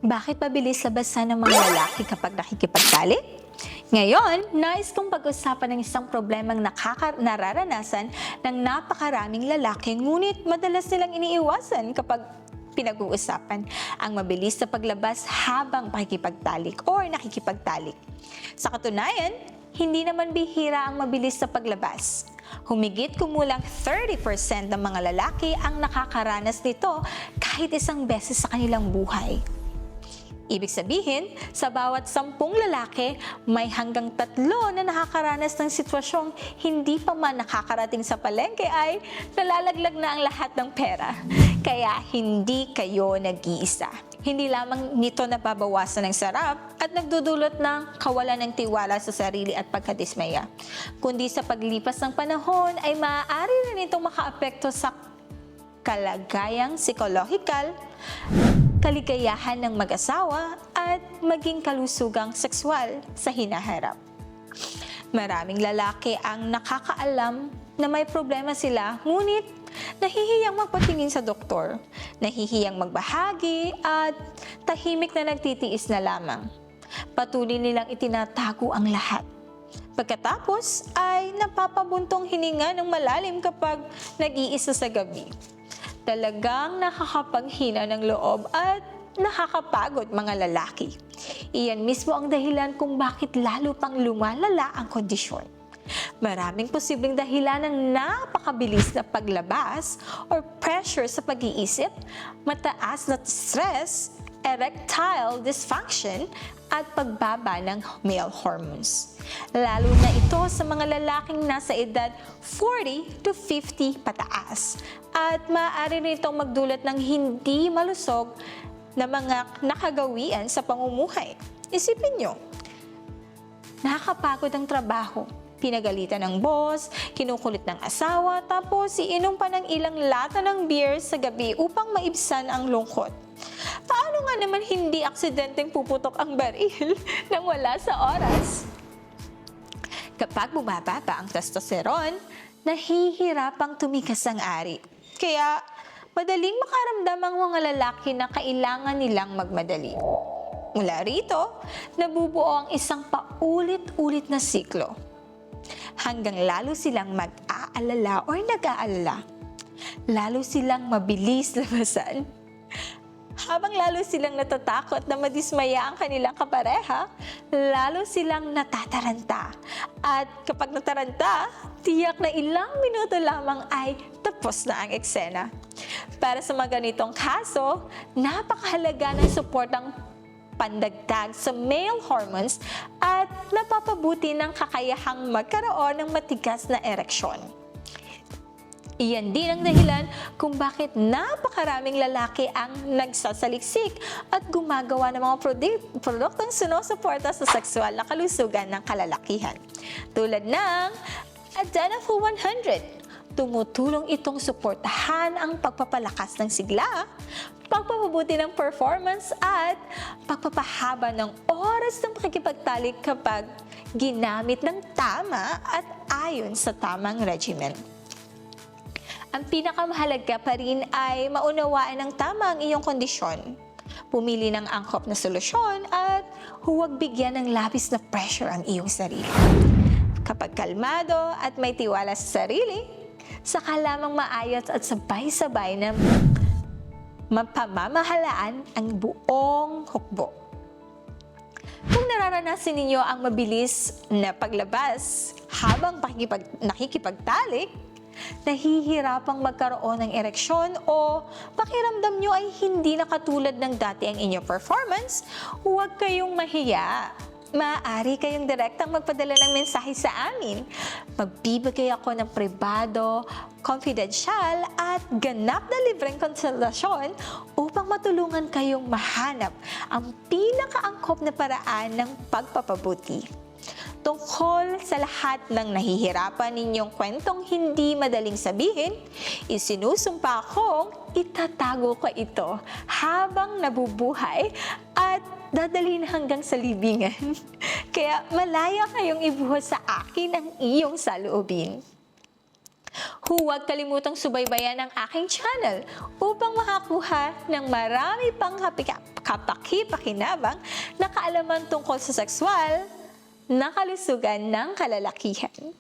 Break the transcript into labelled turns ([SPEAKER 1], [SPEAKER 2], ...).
[SPEAKER 1] Bakit mabilis labasan ng mga lalaki kapag nakikipagtalik? Ngayon, nais kong pag-usapan ng isang problemang nararanasan ng napakaraming lalaki, ngunit madalas nilang iniiwasan kapag pinag-uusapan ang mabilis na paglabas habang pakikipagtalik or nakikipagtalik. Sa katunayan, hindi naman bihira ang mabilis na paglabas. Humigit kumulang 30% ng mga lalaki ang nakakaranas nito kahit isang beses sa kanilang buhay. Ibig sabihin, sa bawat 10 lalaki, may hanggang 3 na nakakaranas ng sitwasyong hindi pa man nakakarating sa palengke ay nalalaglag na ang lahat ng pera. Kaya hindi kayo nag-iisa. Hindi lamang nito nababawasan ng sarap at nagdudulot ng kawalan ng tiwala sa sarili at pagkadismaya, kundi sa paglipas ng panahon ay maaari rin itong makaapekto sa kalagayang psikolohikal, kaligayahan ng mag-asawa at maging kalusugang sexual sa hinaharap. Maraming lalaki ang nakakaalam na may problema sila, ngunit nahihiyang magpatingin sa doktor, nahihiyang magbahagi at tahimik na nagtitiis na lamang. Patuloy nilang itinatago ang lahat. Pagkatapos ay napapabuntong hininga ng malalim kapag nag-iisa sa gabi. Talagang nakakapaghina ng loob at nakakapagod mga lalaki. Iyan mismo ang dahilan kung bakit lalo pang lumalala ang kondisyon. Maraming posibleng dahilan ng napakabilis na paglabas or pressure sa pag-iisip, mataas na stress, erectile dysfunction, at pagbaba ng male hormones. Lalo na ito sa mga lalaking nasa edad 40 to 50 pataas. At maaari nitong magdulot ng hindi malusog na mga nakagawian sa pamumuhay. Isipin nyo, nakakapagod ang trabaho, pinagalitan ng boss, kinukulit ng asawa, tapos iinom pa ng ilang lata ng beer sa gabi upang maibsan ang lungkot. Paano nga naman hindi aksidenteng puputok ang baril nang wala sa oras? Kapag bumaba pa ang testosterone, nahihirapang tumikas ang ari. Kaya madaling makaramdam ang mga lalaki na kailangan nilang magmadali. Mula rito, nabubuo ang isang paulit-ulit na siklo. Hanggang lalo silang mag-aalala o nag-aalala. Lalo silang mabilis labasan. Habang lalo silang natatakot na madismaya ang kanilang kapareha, lalo silang natataranta. At kapag nataranta, tiyak na ilang minuto lamang ay tapos na ang eksena. Para sa mga ganitong kaso, napakahalaga ng suportang pandagdag sa male hormones at napapabuti ng kakayahang magkaroon ng matigas na ereksyon. Iyan din ang dahilan kung bakit napakaraming lalaki ang nagsasaliksik at gumagawa ng mga produktong sinusuporta sa sexual na kalusugan ng kalalakihan. Tulad ng Adenoful 100. Tumutulong itong suportahan ang pagpapalakas ng sigla, pagpapabuti ng performance at pagpapahaba ng oras ng pakikipagtalik kapag ginamit ng tama at ayon sa tamang regimen. Ang pinakamahalaga pa rin ay maunawaan ng tama ang iyong kondisyon. Pumili ng angkop na solusyon at huwag bigyan ng labis na pressure ang iyong sarili. Kapag kalmado at may tiwala sa sarili, saka lamang maayos at sabay-sabay na mapamamahalaan ang buong hukbo. Kung nararanasan ninyo ang mabilis na paglabas habang nakikipagtalik, nahihirapang magkaroon ng ereksyon o pakiramdam nyo ay hindi na katulad ng dati ang inyong performance, huwag kayong mahiya. Maaari kayong direktang magpadala ng mensahe sa amin. Magbibigay ako ng pribado, confidential at ganap na libreng konsultasyon upang matulungan kayong mahanap ang pinakaangkop na paraan ng pagpapabuti. Tungkol sa lahat ng nahihirapan ninyong kwentong hindi madaling sabihin, isinusumpa akong itatago ko ito habang nabubuhay at dadalhin hanggang sa libingan. Kaya malaya kayong ibuhos sa akin ang iyong saloobin. Huwag kalimutang subaybayan ang aking channel upang makakuha ng marami pang kapaki-pakinabang na kaalaman tungkol sa sexual na kalusugan ng kalalakihan.